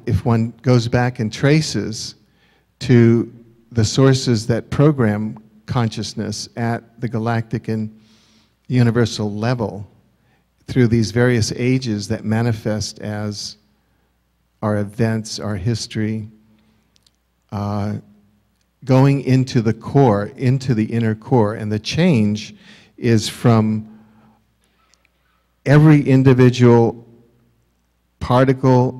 if one goes back and traces to the sources that program consciousness at the galactic and universal level through these various ages that manifest as our events, our history, going into the core, into the inner core. And the change is from every individual particle,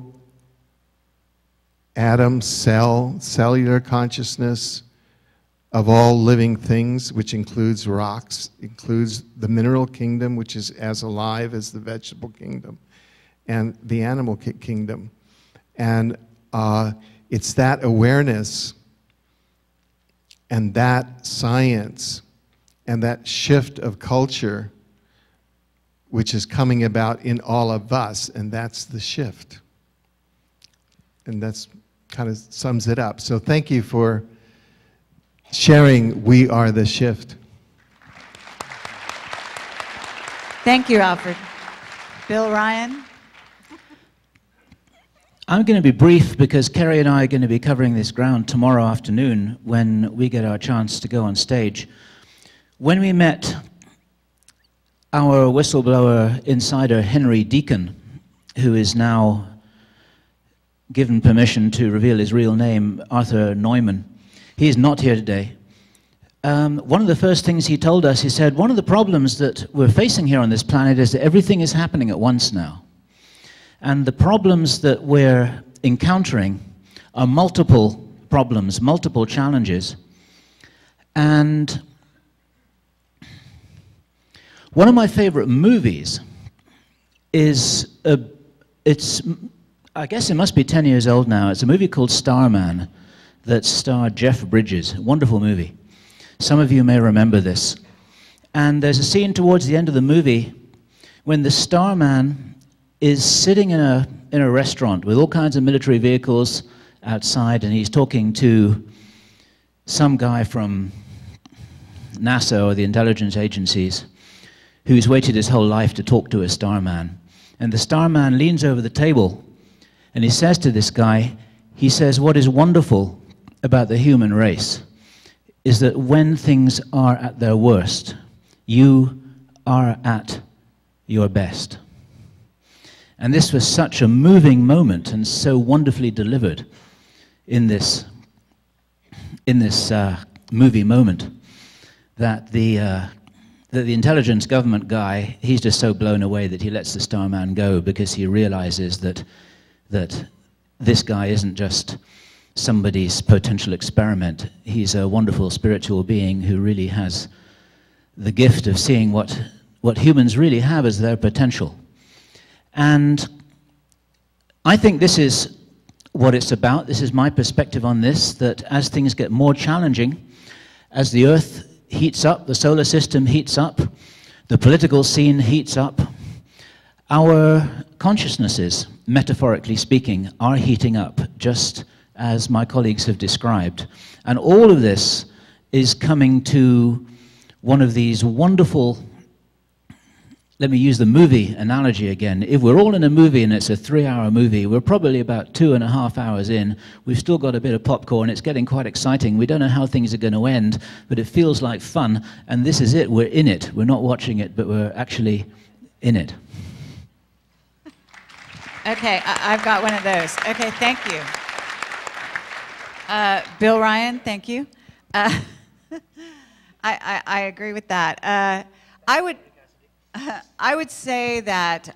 atom, cell, cellular consciousness of all living things, which includes rocks, includes the mineral kingdom, which is as alive as the vegetable kingdom, and the animal kingdom. And it's that awareness and that science and that shift of culture which is coming about in all of us, and that's the shift. And that's kind of sums it up. So thank you for sharing We Are the Shift. Thank you, Alfred. Bill Ryan? I'm going to be brief because Kerry and I are going to be covering this ground tomorrow afternoon when we get our chance to go on stage. When we met our whistleblower insider, Henry Deacon, who is now given permission to reveal his real name, Arthur Neumann, he is not here today. One of the first things he told us, he said, one of the problems that we're facing here on this planet is that everything is happening at once now. And the problems that we're encountering are multiple problems, multiple challenges. And one of my favorite movies is, I guess it must be 10 years old now. It's a movie called Starman that starred Jeff Bridges. A wonderful movie. Some of you may remember this. And there's a scene towards the end of the movie when the Starman is sitting in a restaurant with all kinds of military vehicles outside, and he's talking to some guy from NASA or the intelligence agencies who's waited his whole life to talk to a starman. And the starman leans over the table and he says to this guy, he says, what is wonderful about the human race is that when things are at their worst, you are at your best. And this was such a moving moment and so wonderfully delivered in this movie moment that the intelligence government guy, he's just so blown away that he lets the starman go because he realizes that this guy isn't just somebody's potential experiment. He's a wonderful spiritual being who really has the gift of seeing what humans really have as their potential. And I think this is what it's about. This is my perspective on this, that as things get more challenging, as the Earth heats up, the solar system heats up, the political scene heats up, our consciousnesses, metaphorically speaking, are heating up, just as my colleagues have described. And all of this is coming to one of these wonderful, let me use the movie analogy again. If we're all in a movie and it's a 3-hour movie, we're probably about 2.5 hours in. We've still got a bit of popcorn. It's getting quite exciting. We don't know how things are going to end, but it feels like fun. And this is it. We're in it. We're not watching it, but we're actually in it. Okay, I've got one of those. Okay, thank you. Bill Ryan, thank you. I agree with that. I would say that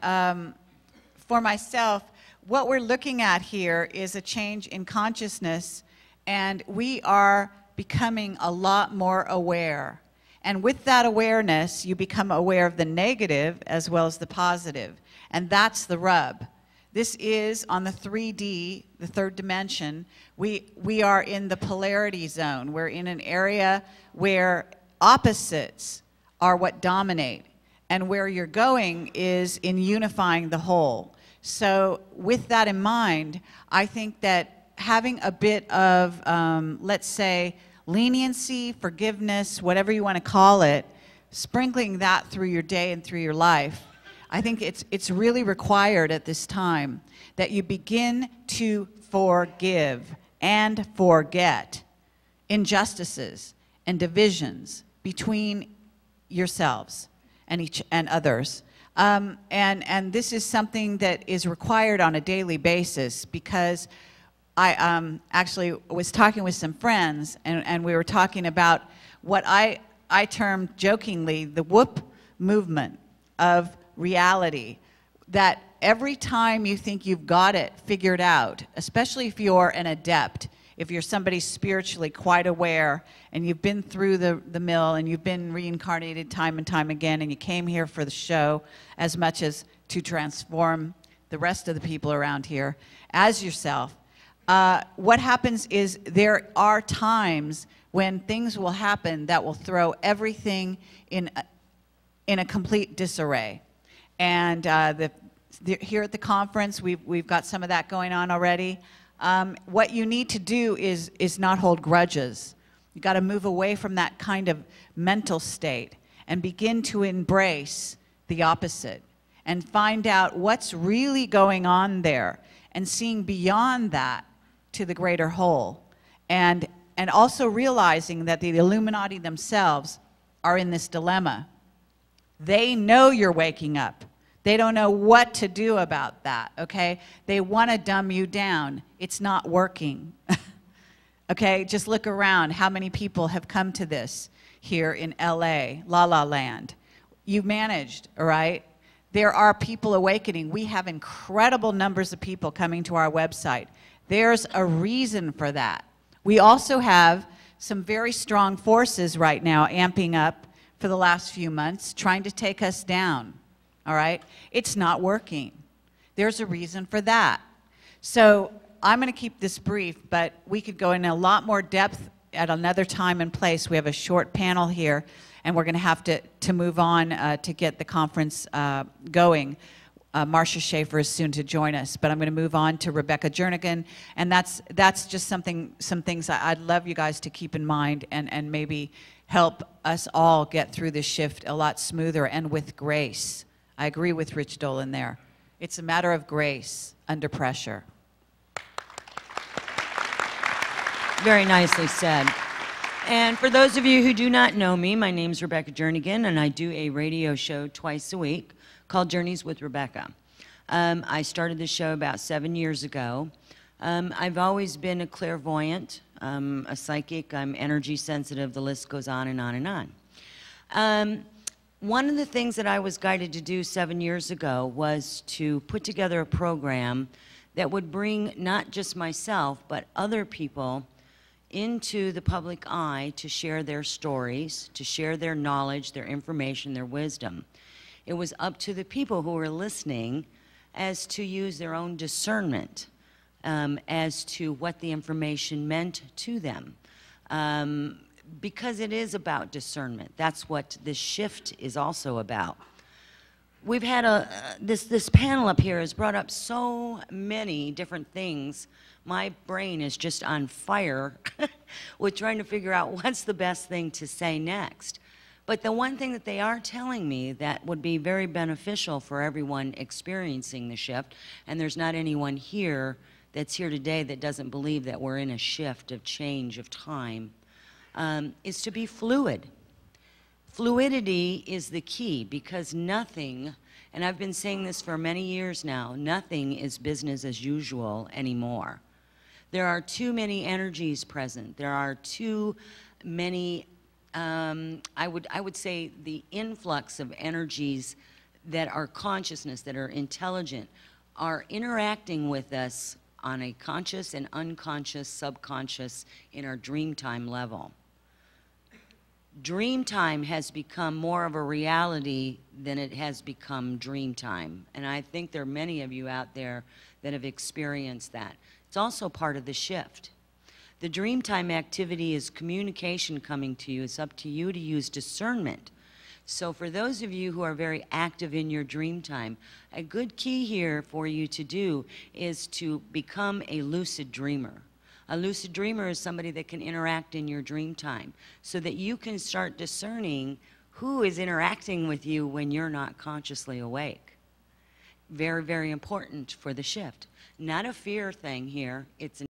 for myself, what we're looking at here is a change in consciousness, and we are becoming a lot more aware. And with that awareness, you become aware of the negative as well as the positive. And that's the rub. This is on the 3D, the third dimension. We are in the polarity zone. We're in an area where opposites are what dominate. And where you're going is in unifying the whole. So with that in mind, I think that having a bit of, let's say, leniency, forgiveness, whatever you want to call it, sprinkling that through your day and through your life, I think it's really required at this time that you begin to forgive and forget injustices and divisions between yourselves and others. And this is something that is required on a daily basis, because I actually was talking with some friends, and we were talking about what I termed jokingly the whoop movement of reality, that every time you think you've got it figured out, especially if you're an adept, if you're somebody spiritually quite aware and you've been through the mill and you've been reincarnated time and time again, and you came here for the show as much as to transform the rest of the people around here as yourself, what happens is there are times when things will happen that will throw everything in a complete disarray. And here at the conference, we've got some of that going on already. What you need to do is not hold grudges. You've got to move away from that kind of mental state and begin to embrace the opposite and find out what's really going on there, and seeing beyond that to the greater whole. And also realizing that the Illuminati themselves are in this dilemma. They know you're waking up. They don't know what to do about that, okay? They want to dumb you down. It's not working. Okay, just look around. How many people have come to this here in LA, La La Land? You managed, all right? There are people awakening. We have incredible numbers of people coming to our website. There's a reason for that. We also have some very strong forces right now amping up for the last few months, trying to take us down, all right? It's not working. There's a reason for that. So I'm going to keep this brief, but we could go in a lot more depth at another time and place. We have a short panel here, and we're going to have to move on to get the conference going. Marcia Schaefer is soon to join us, but I'm going to move on to Rebecca Jernigan, and that's just some things I'd love you guys to keep in mind, and maybe help us all get through this shift a lot smoother and with grace. I agree with Rich Dolan there. It's a matter of grace under pressure. Very nicely said. And for those of you who do not know me, my name's Rebecca Jernigan, and I do a radio show twice a week called Journeys with Rebecca. I started this show about 7 years ago. I've always been a clairvoyant, a psychic, I'm energy sensitive, the list goes on and on and on. One of the things that I was guided to do 7 years ago was to put together a program that would bring not just myself, but other people into the public eye to share their stories, to share their knowledge, their information, their wisdom. It was up to the people who were listening as to use their own discernment as to what the information meant to them. Because it is about discernment. That's what this shift is also about. We've had this panel up here has brought up so many different things. My brain is just on fire with trying to figure out what's the best thing to say next. But the one thing that they are telling me that would be very beneficial for everyone experiencing the shift, and there's not anyone here that's here today that doesn't believe that we're in a shift of change of time, is to be fluid. Fluidity is the key, because nothing, and I've been saying this for many years now, nothing is business as usual anymore. There are too many energies present. There are too many, I would say the influx of energies that are consciousness, that are intelligent, are interacting with us on a conscious and unconscious, subconscious, in our dream time level. Dream time has become more of a reality than it has become dream time. And I think there are many of you out there that have experienced that. It's also part of the shift. The dream time activity is communication coming to you. It's up to you to use discernment. So for those of you who are very active in your dream time, a good key here for you to do is to become a lucid dreamer. A lucid dreamer is somebody that can interact in your dream time so that you can start discerning who is interacting with you when you're not consciously awake. very, very important for the shift. Not a fear thing here. It's